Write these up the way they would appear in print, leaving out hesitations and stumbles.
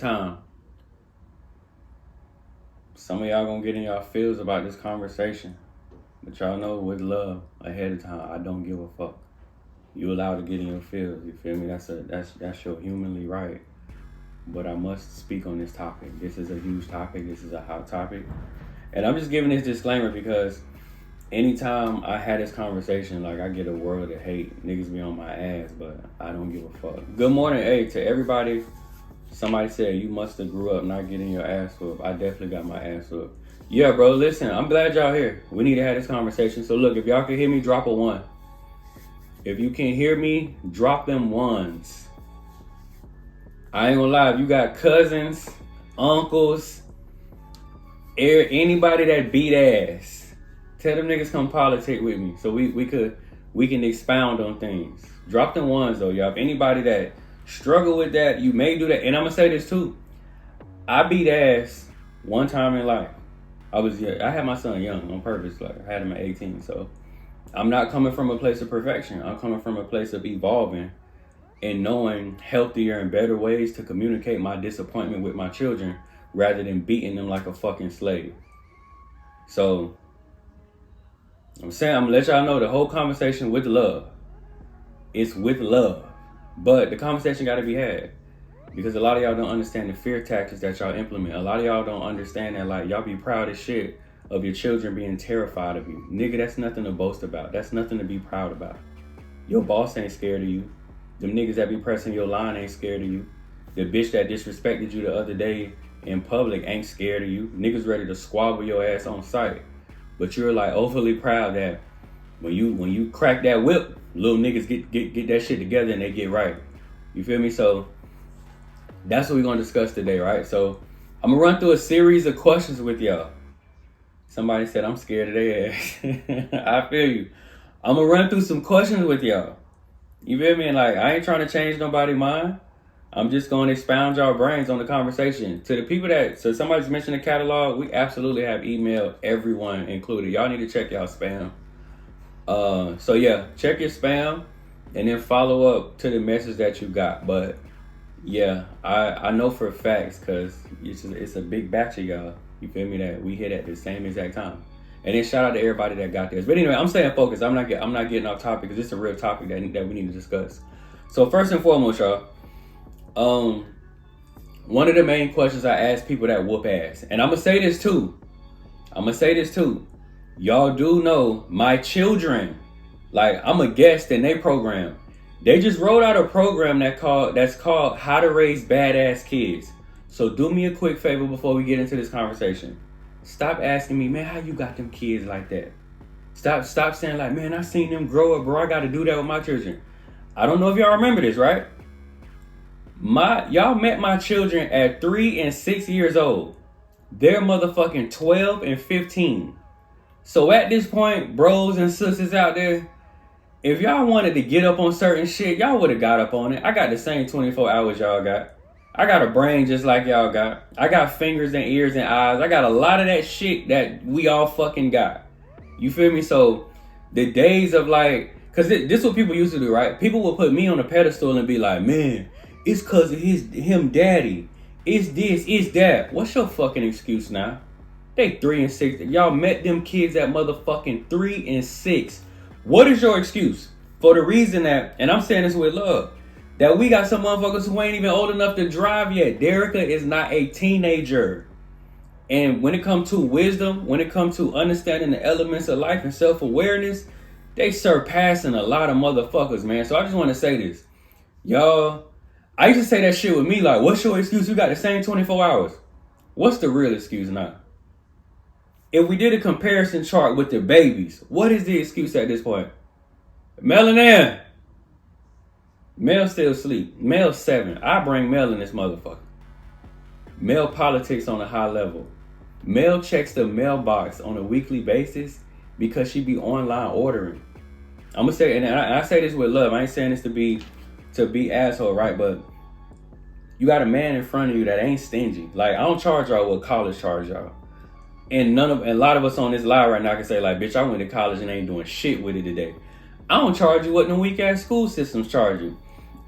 time. Some of y'all gonna get in y'all feels about this conversation. But y'all know with love ahead of time, I don't give a fuck. You allowed to get in your feels, you feel me? That's your humanly right. But I must speak on this topic. This is a huge topic, this is a hot topic. And I'm just giving this disclaimer because anytime I had this conversation, like I get a world of hate. Niggas be on my ass, but I don't give a fuck. Good morning, hey, to everybody. Somebody said you must have grew up not getting your ass whooped. I definitely got my ass whooped. Yeah, bro, listen, I'm glad y'all here. We need to have this conversation. So look, if y'all can hear me, drop a 1. If you can hear me, drop them 1s. I ain't gonna lie, if you got cousins, uncles, anybody that beat ass, tell them niggas come politic with me so we can expound on things. Drop them 1s though, y'all. If anybody that struggle with that, you may do that. And I'm gonna say this too. I beat ass one time in life. I had my son young on purpose. Like I had him at 18. So I'm not coming from a place of perfection. I'm coming from a place of evolving and knowing healthier and better ways to communicate my disappointment with my children rather than beating them like a fucking slave. So I'm gonna let y'all know the whole conversation with love. It's with love. But the conversation gotta be had. Because a lot of y'all don't understand the fear tactics that y'all implement. A lot of y'all don't understand that, like, y'all be proud as shit of your children being terrified of you. Nigga, that's nothing to boast about. That's nothing to be proud about. Your boss ain't scared of you. Them niggas that be pressing your line ain't scared of you. The bitch that disrespected you the other day in public ain't scared of you. Niggas ready to squabble your ass on sight. But you're like overly proud that when you crack that whip, little niggas get that shit together and they get right. You feel me? So that's what we're gonna discuss today, right? So I'm gonna run through a series of questions with y'all. Somebody said I'm scared of their ass. I feel you. I'm gonna run through some questions with y'all. You feel me? And like, I ain't trying to change nobody's mind. I'm just gonna expound y'all brains on the conversation. To the people so somebody's mentioned the catalog, we absolutely have emailed everyone included. Y'all need to check y'all spam. So yeah, check your spam and then follow up to the message that you got. But yeah, I know for facts because it's a big batch of y'all. You feel me? That we hit at the same exact time. And then shout out to everybody that got this. But anyway, I'm staying focused. I'm not getting off topic because it's a real topic that we need to discuss. So first and foremost, y'all, one of the main questions I ask people that whoop ass, and I'm gonna say this too. Y'all do know my children. Like I'm a guest in their program. They just rolled out a program that's called How to Raise Badass Kids. So do me a quick favor before we get into this conversation. Stop asking me, man, how you got them kids like that? Stop saying like, man, I seen them grow up, bro. I got to do that with my children. I don't know if y'all remember this, right? Y'all met my children at 3 and 6 years old. They're motherfucking 12 and 15. So at this point, bros and sisters out there, if y'all wanted to get up on certain shit, y'all would have got up on it. I got the same 24 hours y'all got. I got a brain just like y'all got. I got fingers and ears and eyes. I got a lot of that shit that we all fucking got. You feel me? So the days of like, cause this is what people used to do, right? People will put me on a pedestal and be like, man, it's cause of him daddy. It's this, it's that. What's your fucking excuse now? They 3 and 6. Y'all met them kids at motherfucking 3 and 6. What is your excuse? For the reason that, and I'm saying this with love, that we got some motherfuckers who ain't even old enough to drive yet. Derica is not a teenager. And when it comes to wisdom, when it comes to understanding the elements of life and self-awareness, they surpassing a lot of motherfuckers, man. So I just want to say this. Y'all, I used to say that shit with me, like, what's your excuse? You got the same 24 hours. What's the real excuse now? If we did a comparison chart with the babies, what is the excuse at this point? Melanin. Mel still sleep. Mel's 7. I bring Mel in this motherfucker. Mel politics on a high level. Mel checks the mailbox on a weekly basis because she be online ordering. I'm gonna say, and I say this with love. I ain't saying this to be asshole, right? But you got a man in front of you that ain't stingy. Like, I don't charge y'all what college charge y'all. And a lot of us on this live right now can say like, bitch, I went to college and ain't doing shit with it today. I don't charge you what them weak ass school systems charge you.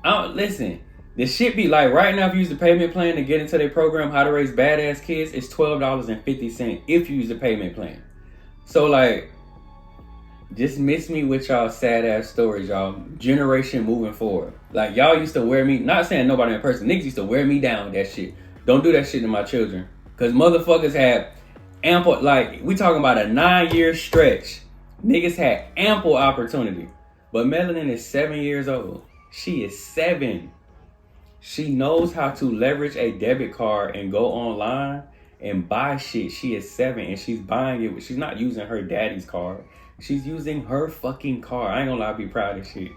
Listen, The shit be like right now if you use the payment plan to get into their program, How to Raise Badass Kids, it's $12.50 if you use the payment plan. So like, just miss me with y'all sad ass stories, y'all. Generation moving forward. Like y'all used to wear me, not saying nobody in person, niggas used to wear me down with that shit. Don't do that shit to my children. Cause motherfuckers had ample, like we talking about a 9-year stretch. Niggas had ample opportunity. But Melanin is 7 years old. She is 7. She knows how to leverage a debit card and go online and buy shit. She is 7 and she's buying it. She's not using her daddy's card. She's using her fucking card. I ain't gonna lie, I be proud of shit.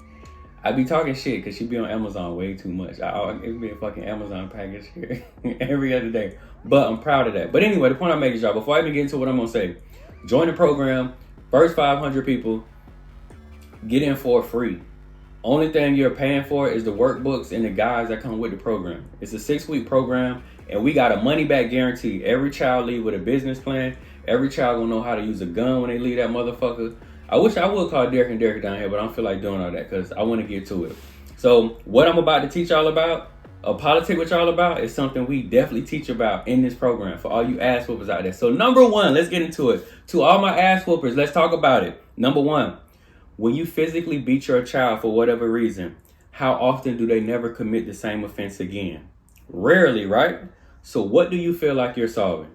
I be talking shit because she be on Amazon way too much. It be a fucking Amazon package here every other day. But I'm proud of that. But anyway, the point I'm making, y'all, before I even get into what I'm gonna say, join the program. First 500 people get in for free. Only thing you're paying for is the workbooks and the guides that come with the program. It's a 6-week program, and we got a money-back guarantee. Every child leave with a business plan. Every child gonna know how to use a gun when they leave that motherfucker. I wish I would call Derek and Derek down here, but I don't feel like doing all that because I want to get to it. So what I'm about to teach y'all about, politic with y'all about, is something we definitely teach about in this program for all you ass whoopers out there. So number one, let's get into it. To all my ass whoopers, let's talk about it. Number one, when you physically beat your child for whatever reason, how often do they never commit the same offense again? Rarely, right? So what do you feel like you're solving?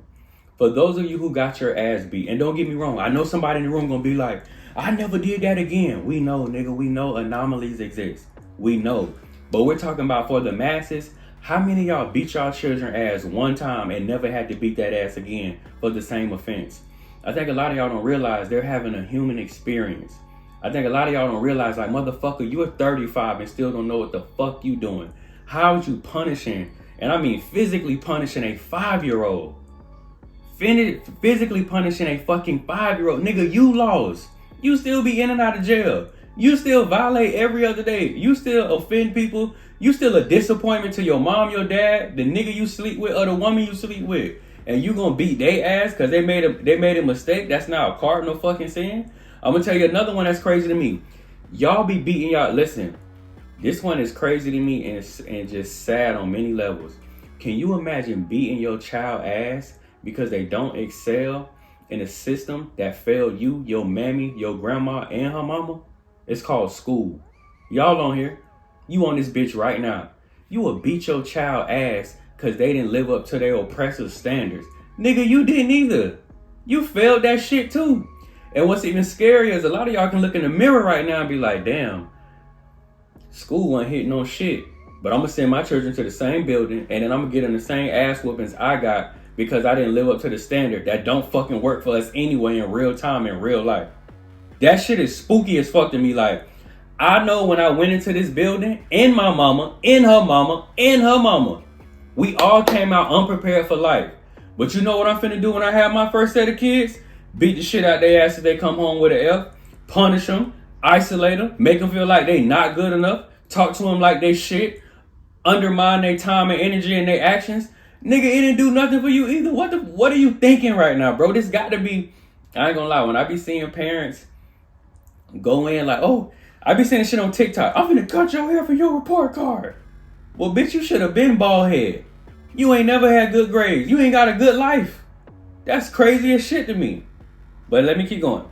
For those of you who got your ass beat, and don't get me wrong, I know somebody in the room gonna be like, I never did that again. We know, nigga, we know anomalies exist. We know. But we're talking about for the masses, how many of y'all beat y'all children ass one time and never had to beat that ass again for the same offense? I think a lot of y'all don't realize they're having a human experience. I think a lot of y'all don't realize, like, motherfucker, you are 35 and still don't know what the fuck you doing. How is you punishing, and I mean physically punishing a 5-year-old? Physically punishing a fucking 5-year-old. Nigga, you lost. You still be in and out of jail. You still violate every other day. You still offend people. You still a disappointment to your mom, your dad, the nigga you sleep with, or the woman you sleep with. And you gonna beat they ass because they made a mistake? That's not a cardinal fucking sin. I'm gonna tell you another one that's crazy to me. Y'all be beating y'all. Listen, this one is crazy to me and just sad on many levels. Can you imagine beating your child ass because they don't excel in a system that failed you, your mammy, your grandma, and her mama? It's called school. Y'all on here. You on this bitch right now. You will beat your child ass because they didn't live up to their oppressive standards. Nigga, you didn't either. You failed that shit too. And what's even scarier is a lot of y'all can look in the mirror right now and be like, damn, school wasn't hitting on shit. But I'm going to send my children to the same building and then I'm going to get them the same ass whoopings I got because I didn't live up to the standard that don't fucking work for us anyway in real time, in real life. That shit is spooky as fuck to me. Like, I know when I went into this building, in my mama, in her mama, in her mama, we all came out unprepared for life. But you know what I'm finna do when I have my first set of kids? Beat the shit out their ass if they come home with an F. Punish them, isolate them, make them feel like they not good enough. Talk to them like they shit. Undermine their time and energy and their actions. Nigga, it didn't do nothing for you either. What are you thinking right now, bro? This got to be, I ain't gonna lie, when I be seeing parents go in like, oh, I be seeing shit on TikTok. I'm finna cut your hair for your report card. Well, bitch, you should have been bald head. You ain't never had good grades. You ain't got a good life. That's crazy as shit to me. But let me keep going.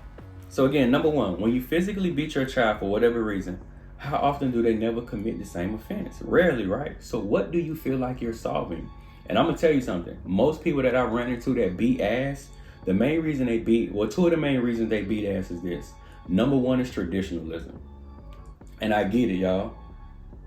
So again, number one, when you physically beat your child for whatever reason, how often do they never commit the same offense? Rarely, right? So what do you feel like you're solving? And I'm gonna tell you something. Most people that I run into that beat ass, the main reason they beat, well, two of the main reasons they beat ass is this. Number one is traditionalism. And I get it, y'all.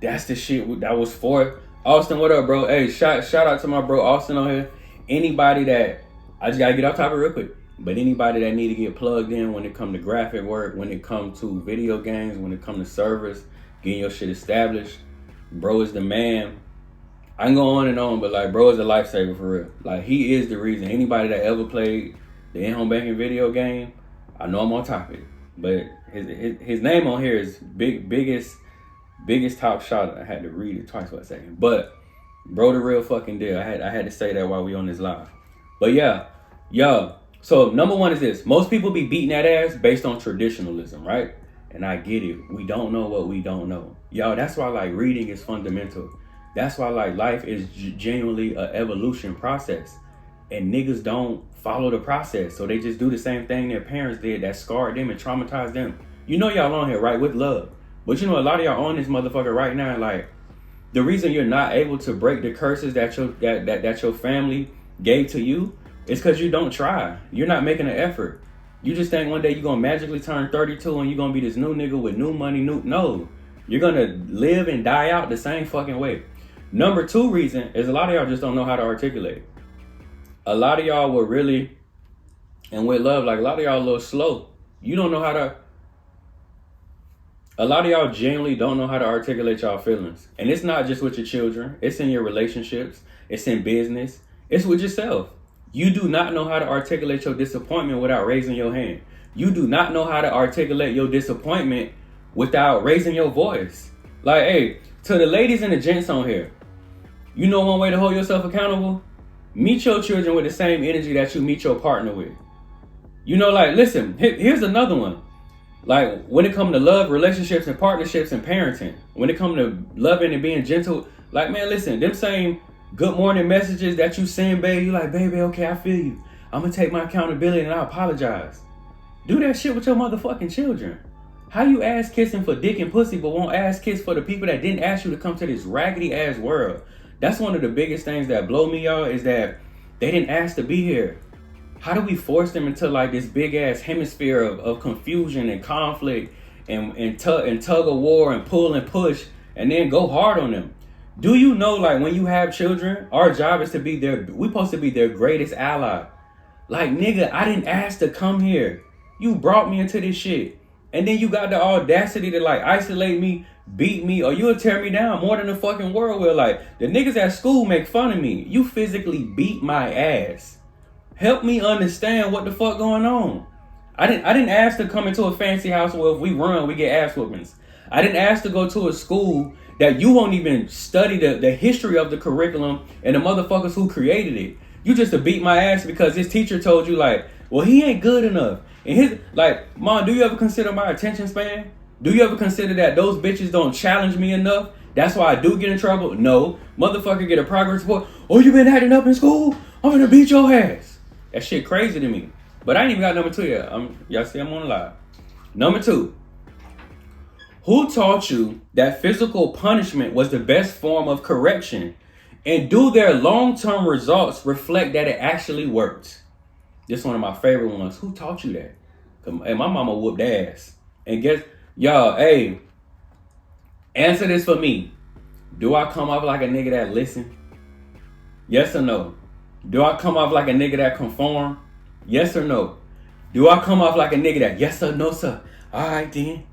That's the shit that was for Austin. What up, bro? Hey, shout out to my bro Austin on here. Anybody that, I just gotta get off topic real quick. But anybody that need to get plugged in when it come to graphic work, when it come to video games, when it come to servers, getting your shit established, bro is the man. I can go on and on, but like, bro is a lifesaver for real. Like, he is the reason. Anybody that ever played the in-home banking video game, I know I'm on topic. But his name on here is biggest top shot. I had to read it twice for a second. But bro, the real fucking deal. I had to say that while we on this live. But yeah, yo. So number one is this. Most people be beating that ass based on traditionalism, right? And I get it. We don't know what we don't know. Y'all, that's why like reading is fundamental. That's why like life is genuinely a evolution process, and niggas don't follow the process, so they just do the same thing their parents did that scarred them and traumatized them. You know y'all on here, right, with love, but you know a lot of y'all on this motherfucker right now. Like the reason you're not able to break the curses that your family gave to you is because you don't try. You're not making an effort. You just think one day you're gonna magically turn 32 and you're gonna be this new nigga with new money. No, you're gonna live and die out the same fucking way. Number 2 reason is a lot of y'all just don't know how to articulate. A lot of y'all were really, and with love, like a lot of y'all a little slow. You don't know how to, a lot of y'all genuinely don't know how to articulate y'all feelings. And it's not just with your children. It's in your relationships. It's in business. It's with yourself. You do not know how to articulate your disappointment without raising your hand. You do not know how to articulate your disappointment without raising your voice. Like, hey, to the ladies and the gents on here, you know one way to hold yourself accountable? Meet your children with the same energy that you meet your partner with. You know, like, listen, here's another one. Like, when it comes to love, relationships, and partnerships, and parenting, when it comes to loving and being gentle, like, man, listen, them same good morning messages that you send, babe, you like, baby, okay, I feel you. I'm gonna take my accountability and I apologize. Do that shit with your motherfucking children. How you ass kissing for dick and pussy, but won't ass kiss for the people that didn't ask you to come to this raggedy ass world? That's one of the biggest things that blow me, y'all, is that they didn't ask to be here. How do we force them into like this big ass hemisphere of confusion and conflict and tug of war and pull and push and then go hard on them? Do you know, like, when you have children, our job is to be we're supposed to be their greatest ally. Like, nigga, I didn't ask to come here. You brought me into this shit. And then you got the audacity to like isolate me, beat me, or you'll tear me down more than the fucking world will. Like, the niggas at school make fun of me. You physically beat my ass. Help me understand what the fuck going on. I didn't ask to come into a fancy house where if we run, we get ass whoopings. I didn't ask to go to a school that you won't even study the history of the curriculum and the motherfuckers who created it. You just to beat my ass because this teacher told you like, well, he ain't good enough. And his, like, Mom, do you ever consider my attention span? Do you ever consider that those bitches don't challenge me enough? That's why I do get in trouble? No. Motherfucker get a progress report. Oh, you been acting up in school? I'm gonna beat your ass. That shit crazy to me. But I ain't even got number 2 yet. Y'all see I'm on the live. Number 2. Who taught you that physical punishment was the best form of correction? And do their long-term results reflect that it actually worked? This is one of my favorite ones. Who taught you that? Hey, my mama whooped ass. And guess, y'all, hey, answer this for me. Do I come off like a nigga that listen? Yes or no? Do I come off like a nigga that conform? Yes or no? Do I come off like a nigga that, yes or no, sir? All right, then.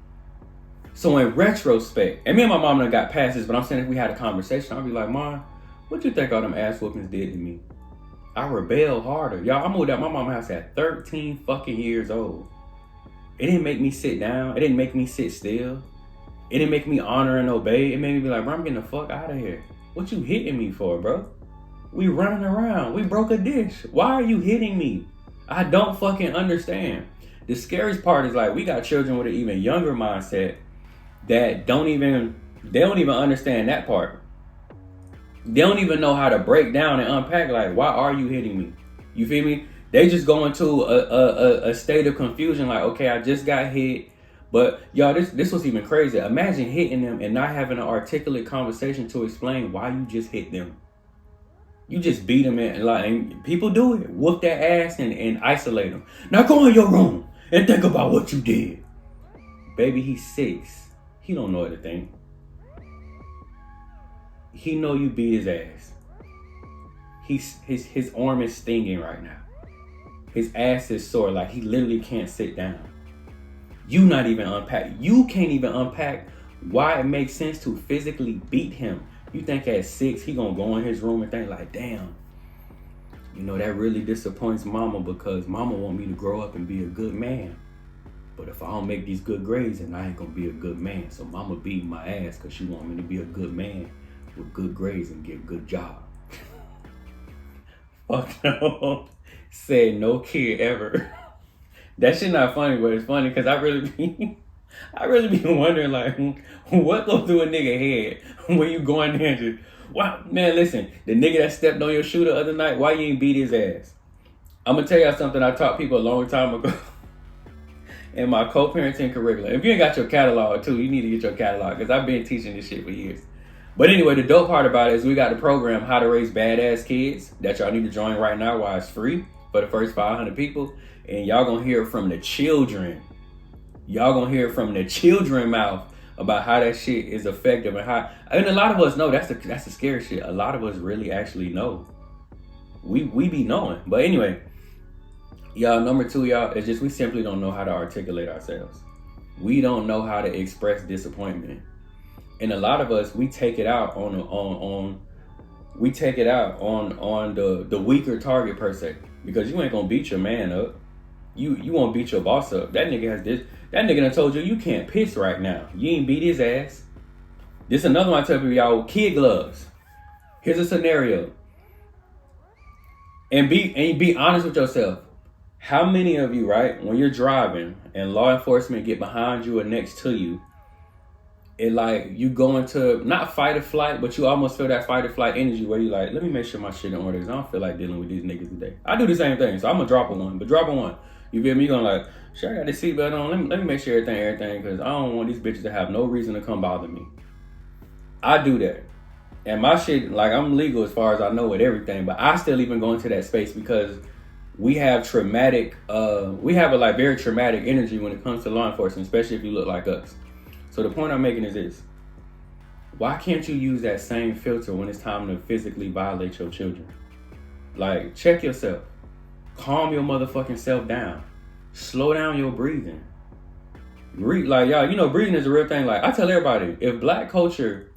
So in retrospect, and me and my mom done got past this, but I'm saying if we had a conversation, I'll be like, Mom, what you think all them ass whoopings did to me? I rebelled harder. Y'all, I moved out my mom's house at 13 fucking years old. It didn't make me sit down. It didn't make me sit still. It didn't make me honor and obey. It made me be like, bro, I'm getting the fuck out of here. What you hitting me for, bro? We running around. We broke a dish. Why are you hitting me? I don't fucking understand. The scariest part is like we got children with an even younger mindset that don't even understand that part. They don't even know how to break down and unpack like, why are you hitting me? You feel me? They just go into a state of confusion like, okay, I just got hit. But y'all, this was even crazy. Imagine hitting them and not having an articulate conversation to explain why you just hit them. You just beat them and people do it. Whoop their ass and isolate them. Now go in your room and think about what you did. Baby, he's 6. He don't know anything. He know you beat his ass. His arm is stinging right now. His ass is sore, like he literally can't sit down. You not even unpack. You can't even unpack why it makes sense to physically beat him. You think at 6 he gonna go in his room and think like, damn, you know, that really disappoints mama because mama want me to grow up and be a good man. But if I don't make these good grades, then I ain't gonna be a good man. So mama beating my ass because she want me to be a good man with good grades and get a good job. Fuck no. Said no kid ever. That shit not funny, but it's funny because I really be wondering like what goes through a nigga head when you go in there and just Wow, man, listen, the nigga that stepped on your shoe the other night, why you ain't beat his ass? I'm gonna tell y'all something I taught people a long time ago in my co-parenting curriculum. If you ain't got your catalog too, you need to get your catalog because I've been teaching this shit for years. But anyway, the dope part about it is we got the program How to Raise Badass Kids that y'all need to join right now while it's free for the first 500 people. And y'all gonna hear it from the children. Y'all gonna hear it from the children mouth about how that shit is effective and a lot of us know that's the scary shit. A lot of us really actually know. We be knowing. But anyway, y'all, number 2, y'all, is just we simply don't know how to articulate ourselves. We don't know how to express disappointment. And a lot of us, we take it out on the weaker target per se. Because you ain't gonna beat your man up. You won't beat your boss up. That nigga done told you can't piss right now. You ain't beat his ass. This another one I tell people, y'all, kid gloves. Here's a scenario. And be honest with yourself. How many of you, right, when you're driving and law enforcement get behind you or next to you, it like you go into not fight or flight, but you almost feel that fight or flight energy where you like, let me make sure my shit in order because I don't feel like dealing with these niggas today. I do the same thing, so I'm gonna drop a one. You feel me? You gonna like, sure, I got the seatbelt on. Let me make sure everything, because I don't want these bitches to have no reason to come bother me. I do that. And my shit, like, I'm legal as far as I know with everything, but I still even go into that space because we have a like very traumatic energy when it comes to law enforcement, especially if you look like us. So the point I'm making is this. Why can't you use that same filter when it's time to physically violate your children? Like, check yourself. Calm your motherfucking self down. Slow down your breathing. Like, y'all, breathing is a real thing. Like, I tell everybody, if black culture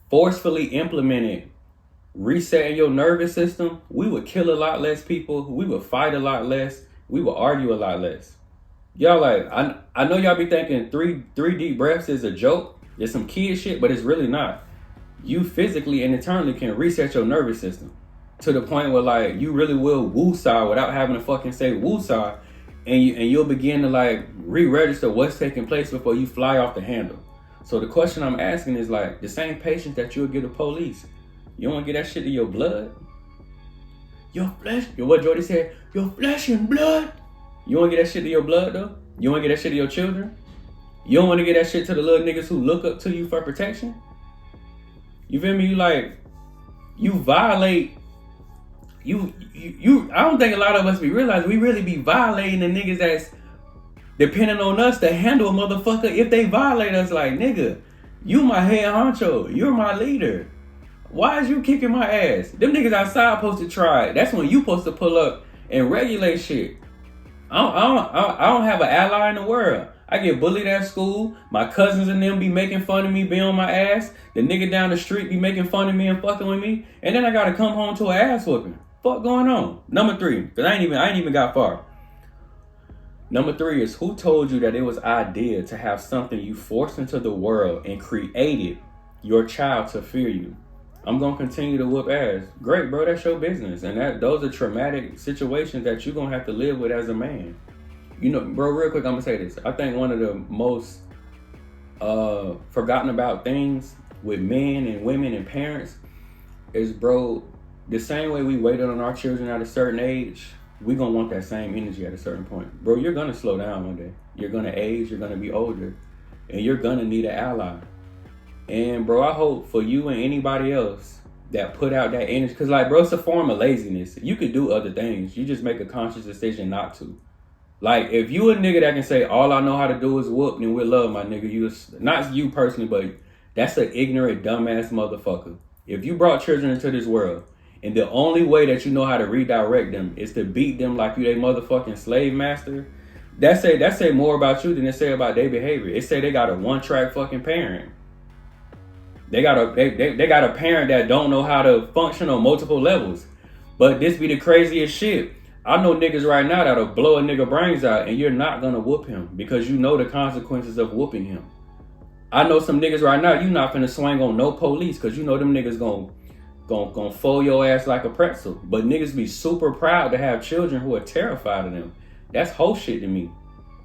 forcefully implemented resetting your nervous system, we would kill a lot less people. We would fight a lot less. We would argue a lot less. Y'all, like, I know y'all be thinking three deep breaths is a joke. It's some kid shit, but it's really not. You physically and internally can reset your nervous system to the point where, like, you really will woosah without having to fucking say woosah, and you'll begin to, like, re-register what's taking place before you fly off the handle. So the question I'm asking is, like, the same patience that you'll give the police, you don't want to get that shit to your blood? Your flesh, what Jordy said, your flesh and blood. You want to get that shit to your blood, though? You want to get that shit to your children? You don't want to get that shit to the little niggas who look up to you for protection? You feel me? You violate. I don't think a lot of us realize we really be violating the niggas that's depending on us to handle a motherfucker if they violate us. Like, nigga, you my head honcho. You're my leader. Why is you kicking my ass? Them niggas outside supposed to try it. That's when you supposed to pull up and regulate shit. I don't have an ally in the world. I get bullied at school. My cousins and them be making fun of me, be on my ass. The nigga down the street be making fun of me and fucking with me. And then I gotta come home to an ass whooping. Fuck going on? Number 3, because I ain't even got far. Number 3 is, who told you that it was idea to have something you forced into the world and created your child to fear you? I'm gonna continue to whoop ass. Great, bro, that's your business. And those are traumatic situations that you're gonna have to live with as a man. Bro, real quick, I'm gonna say this. I think one of the most forgotten about things with men and women and parents is, bro, the same way we waited on our children at a certain age, we gonna want that same energy at a certain point. Bro, you're gonna slow down one day. You're gonna age, you're gonna be older, and you're gonna need an ally. And bro, I hope for you and anybody else that put out that energy, because, like, bro, it's a form of laziness. You could do other things. You just make a conscious decision not to. Like, if you a nigga that can say, all I know how to do is whoop, then we love my nigga. Not you personally, but that's an ignorant, dumbass motherfucker. If you brought children into this world, and the only way that you know how to redirect them is to beat them like you they motherfucking slave master, that say more about you than it say about their behavior. It say they got a one-track fucking parent. They got a parent that don't know how to function on multiple levels. But this be the craziest shit. I know niggas right now that'll blow a nigga brains out and you're not gonna whoop him because you know the consequences of whooping him. I know some niggas right now, you not finna swing on no police because you know them niggas gonna fold your ass like a pretzel. But niggas be super proud to have children who are terrified of them. That's whole shit to me.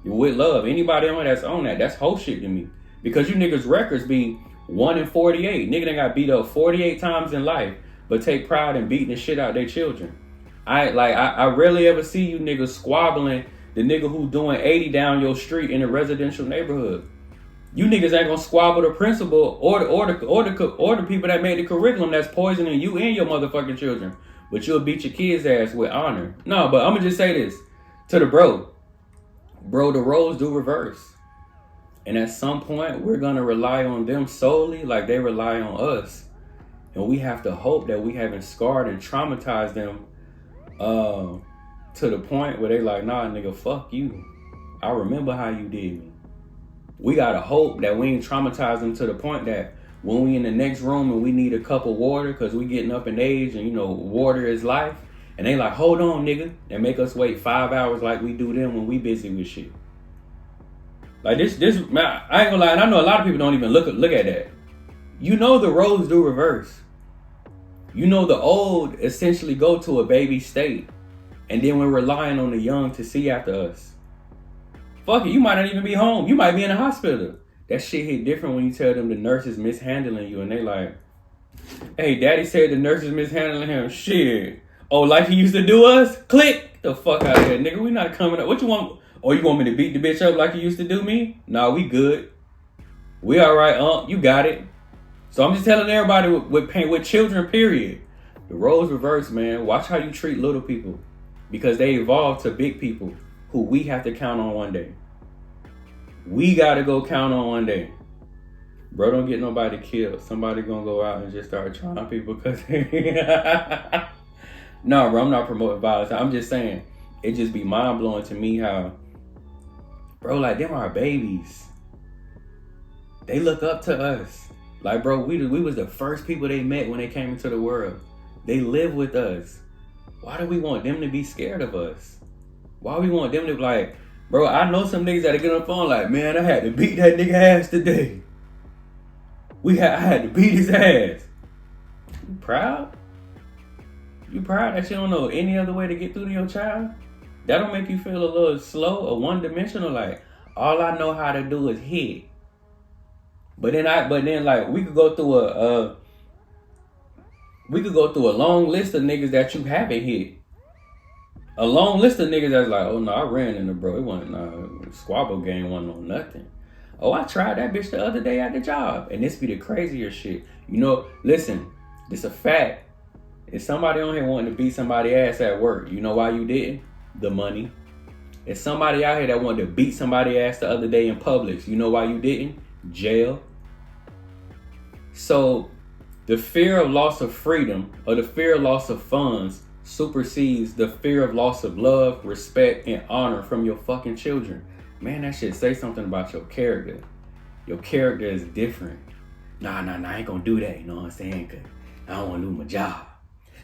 With love, anybody on that's on that's whole shit to me. Because you niggas records be 1 in 48. Nigga done got beat up 48 times in life, but take pride in beating the shit out their children. I rarely ever see you niggas squabbling the nigga who doing 80 down your street in a residential neighborhood. You niggas ain't gonna squabble the principal or the people that made the curriculum that's poisoning you and your motherfucking children. But you'll beat your kids' ass with honor. No, but I'm gonna just say this to the bro. Bro, the roles do reverse. And at some point, we're gonna rely on them solely like they rely on us. And we have to hope that we haven't scarred and traumatized them to the point where they like, nah, nigga, fuck you. I remember how you did me. We gotta hope that we ain't traumatized them to the point that when we in the next room and we need a cup of water because we getting up in age and, you know, water is life. And they like, hold on, nigga. And make us wait 5 hours like we do them when we busy with shit. Like this, man, I ain't gonna lie. And I know a lot of people don't even look at that. You know the roles do reverse. You know the old essentially go to a baby state. And then we're relying on the young to see after us. Fuck it, you might not even be home. You might be in a hospital. That shit hit different when you tell them the nurse is mishandling you and they like, hey, daddy said the nurse is mishandling him. Shit. Oh, like he used to do us? Click the fuck out of here, nigga. We not coming up. What you want? Or you want me to beat the bitch up like you used to do me? Nah, we good. We all right, you got it. So I'm just telling everybody with children, period. The roles reverse, man. Watch how you treat little people because they evolve to big people who we have to count on one day. We gotta go count on one day. Bro, don't get nobody killed. Somebody gonna go out and just start trying people because no, bro, I'm not promoting violence. I'm just saying, it just be mind blowing to me how, bro, like them are babies. They look up to us. Like, bro, we was the first people they met when they came into the world. They live with us. Why do we want them to be scared of us? Why we want them to be like, bro, I know some niggas that get on the phone like, man, I had to beat that nigga ass today. I had to beat his ass. You proud? You proud that you don't know any other way to get through to your child? That don't make you feel a little slow or one-dimensional? Like, all I know how to do is hit. But then like we could go through a long list of niggas that you haven't hit. A long list of niggas that's like, oh no, I ran into bro. It wasn't squabble game, wasn't on nothing. Oh, I tried that bitch the other day at the job. And this be the crazier shit. You know, listen, this a fact. If somebody on here wanting to beat somebody ass at work, you know why you didn't? The money. If somebody out here that wanted to beat somebody ass the other day in Publix, you know why you didn't? Jail. So the fear of loss of freedom or the fear of loss of funds supersedes the fear of loss of love, respect, and honor from your fucking children. Man, that shit say something about your character. Your character is different. Nah, I ain't gonna do that, you know what I'm saying? Cause I don't wanna lose my job.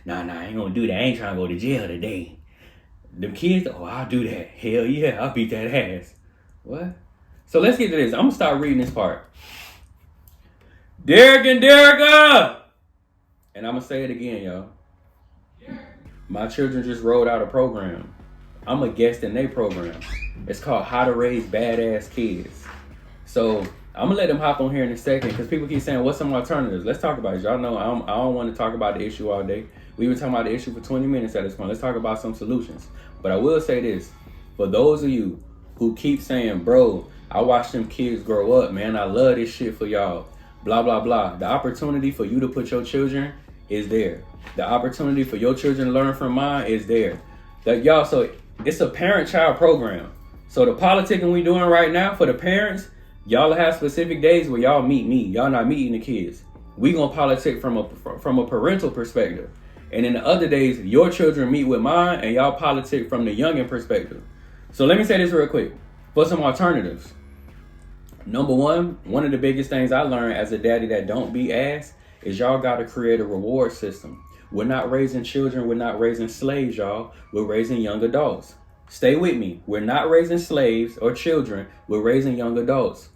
Nah, I ain't gonna do that. I ain't trying to go to jail today. Them kids, oh, I'll do that. Hell yeah, I'll beat that ass. What? So let's get to this. I'm gonna start reading this part. Derek and Derrica! And I'm gonna say it again, y'all. My children just rolled out a program. I'm a guest in their program. It's called How to Raise Badass Kids. So I'm gonna let them hop on here in a second because people keep saying, what's some alternatives? Let's talk about it. Y'all know I don't want to talk about the issue all day. We've been talking about the issue for 20 minutes at this point. Let's talk about some solutions. But I will say this. For those of you who keep saying, bro, I watched them kids grow up, man. I love this shit for y'all. Blah, blah, blah. The opportunity for you to put your children is there. The opportunity for your children to learn from mine is there. Y'all, so it's a parent-child program. So the politicking we doing right now for the parents, y'all have specific days where y'all meet me. Y'all not meeting the kids. We gonna politic from a parental perspective. And in the other days, your children meet with mine and y'all politic from the youngin' perspective. So let me say this real quick. For some alternatives. Number one of the biggest things I learned as a daddy that don't be ass is y'all gotta create a reward system. We're not raising children, we're not raising slaves, y'all. We're raising young adults. Stay with me. We're not raising slaves or children, we're raising young adults.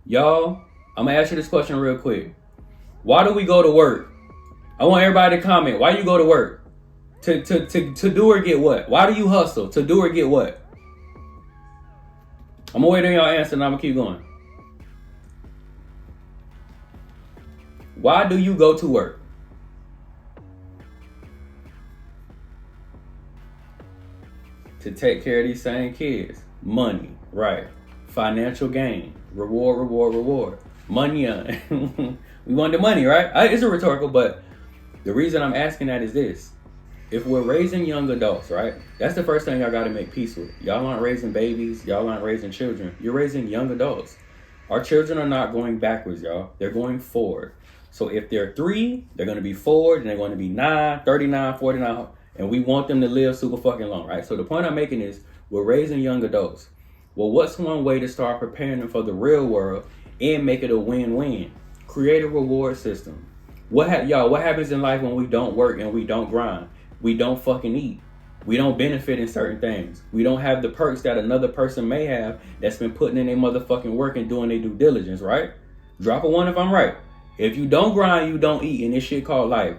Y'all, I'm gonna ask you this question real quick. Why do we go to work? I want everybody to comment. Why you go to work? To do or get what? Why do you hustle? To do or get what? I'm gonna wait on y'all answer and I'm gonna keep going. Why do you go to work? To take care of these same kids. Money, right? Financial gain, reward. Money on. We want the money, right? It's a rhetorical, but the reason I'm asking that is this. If we're raising young adults, right? That's the first thing y'all got to make peace with. Y'all aren't raising babies. Y'all aren't raising children. You're raising young adults. Our children are not going backwards, y'all. They're going forward. So if they're 3, they're going to be 4, and they're going to be 9, 39, 49, and we want them to live super fucking long, right? So the point I'm making is we're raising young adults. Well, what's one way to start preparing them for the real world and make it a win-win? Create a reward system. What happens in life when we don't work and we don't grind? We don't fucking eat. We don't benefit in certain things. We don't have the perks that another person may have that's been putting in their motherfucking work and doing their due diligence, right? Drop a 1 if I'm right. If you don't grind, you don't eat, and this shit called life.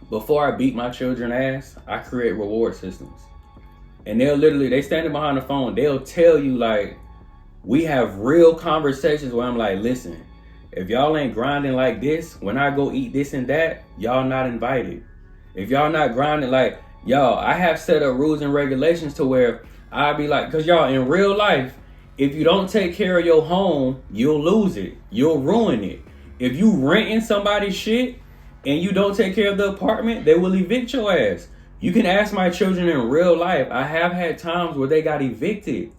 Before I beat my children ass, I create reward systems. And they standing behind the phone, they'll tell you, like, we have real conversations where I'm like, listen, if y'all ain't grinding like this, when I go eat this and that, y'all not invited. If y'all not grinding, like, y'all, I have set up rules and regulations to where I'll be like, because y'all, in real life, if you don't take care of your home, you'll lose it. You'll ruin it. If you renting somebody's shit and you don't take care of the apartment, they will evict your ass. You can ask my children in real life. I have had times where they got evicted.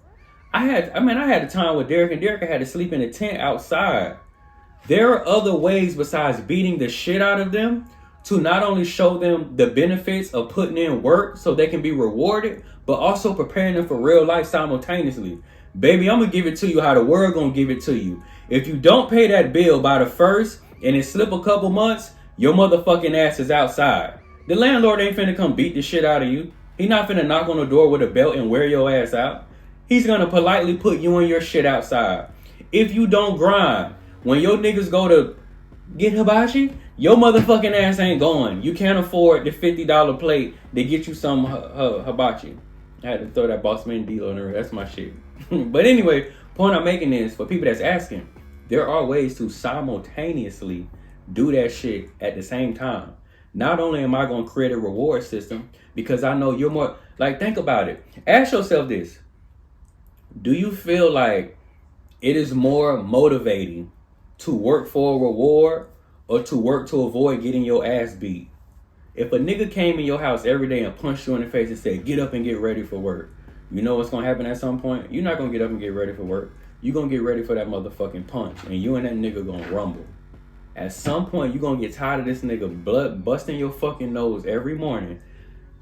I had a time with Derek, and Derek had to sleep in a tent outside. There are other ways besides beating the shit out of them to not only show them the benefits of putting in work so they can be rewarded, but also preparing them for real life simultaneously. Baby, I'm going to give it to you how the world going to give it to you. If you don't pay that bill by the 1st and it slip a couple months, your motherfucking ass is outside. The landlord ain't finna come beat the shit out of you. He not finna knock on the door with a belt and wear your ass out. He's gonna politely put you and your shit outside. If you don't grind, when your niggas go to get hibachi, your motherfucking ass ain't going. You can't afford the $50 plate to get you some hibachi. I had to throw that boss man deal on there. That's my shit. But anyway, point I'm making is for people that's asking, there are ways to simultaneously do that shit at the same time. Not only am I going to create a reward system because I know you're more, like, think about it. Ask yourself this. Do you feel like it is more motivating to work for a reward or to work to avoid getting your ass beat? If a nigga came in your house every day and punched you in the face and said, get up and get ready for work, you know what's going to happen at some point? You're not going to get up and get ready for work. You're going to get ready for that motherfucking punch, and you and that nigga going to rumble. At some point, you're going to get tired of this nigga blood busting your fucking nose every morning,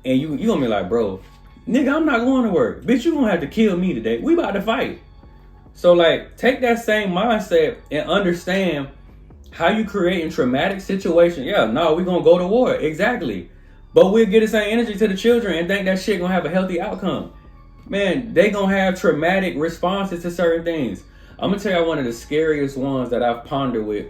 and you going to be like, bro, nigga, I'm not going to work. Bitch, you going to have to kill me today. We about to fight. So, like, take that same mindset and understand how you create in traumatic situations. Yeah, no, we're going to go to war. Exactly. But we'll get the same energy to the children and think that shit going to have a healthy outcome. Man, they going to have traumatic responses to certain things. I'm going to tell you one of the scariest ones that I've pondered with.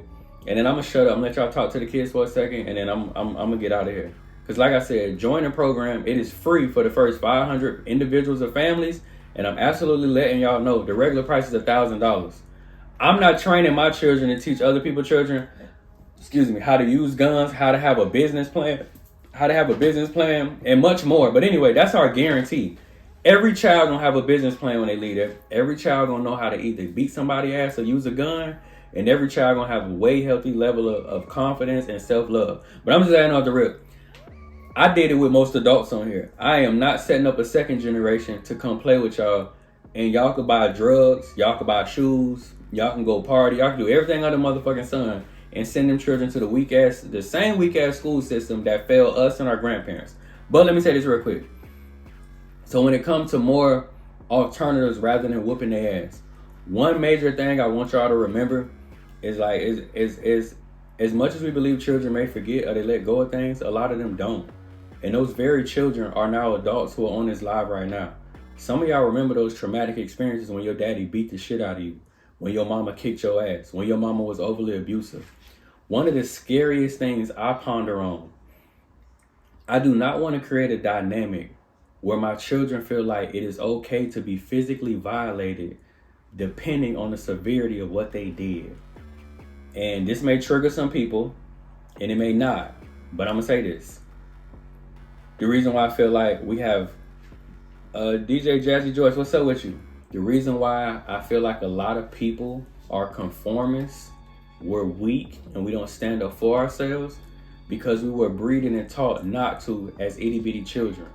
And then I'm going to shut up and let y'all talk to the kids for a second. And then I'm going to get out of here. Because like I said, join the program. It is free for the first 500 individuals or families. And I'm absolutely letting y'all know the regular price is $1,000. I'm not training my children to teach other people's children, how to use guns, how to have a business plan, and much more. But anyway, that's our guarantee. Every child gonna have a business plan when they leave there. Every child gonna know how to either beat somebody's ass or use a gun. And every child gonna have a way healthy level of confidence and self-love. But I'm just adding off the rip. I did it with most adults on here. I am not setting up a second generation to come play with y'all. And y'all could buy drugs, y'all could buy shoes, y'all can go party, y'all can do everything under motherfucking sun and send them children to the same weak ass school system that failed us and our grandparents. But let me say this real quick. So when it comes to more alternatives rather than whooping their ass, one major thing I want y'all to remember is like, is as much as we believe children may forget or they let go of things, a lot of them don't. And those very children are now adults who are on this live right now. Some of y'all remember those traumatic experiences when your daddy beat the shit out of you, when your mama kicked your ass, when your mama was overly abusive. One of the scariest things I ponder on, I do not want to create a dynamic where my children feel like it is okay to be physically violated depending on the severity of what they did. And this may trigger some people, and it may not. But I'm gonna say this. The reason why I feel like we have DJ Jazzy Joyce, what's up with you? The reason why I feel like a lot of people are conformists, we're weak, and we don't stand up for ourselves, because we were breeding and taught not to as itty bitty children.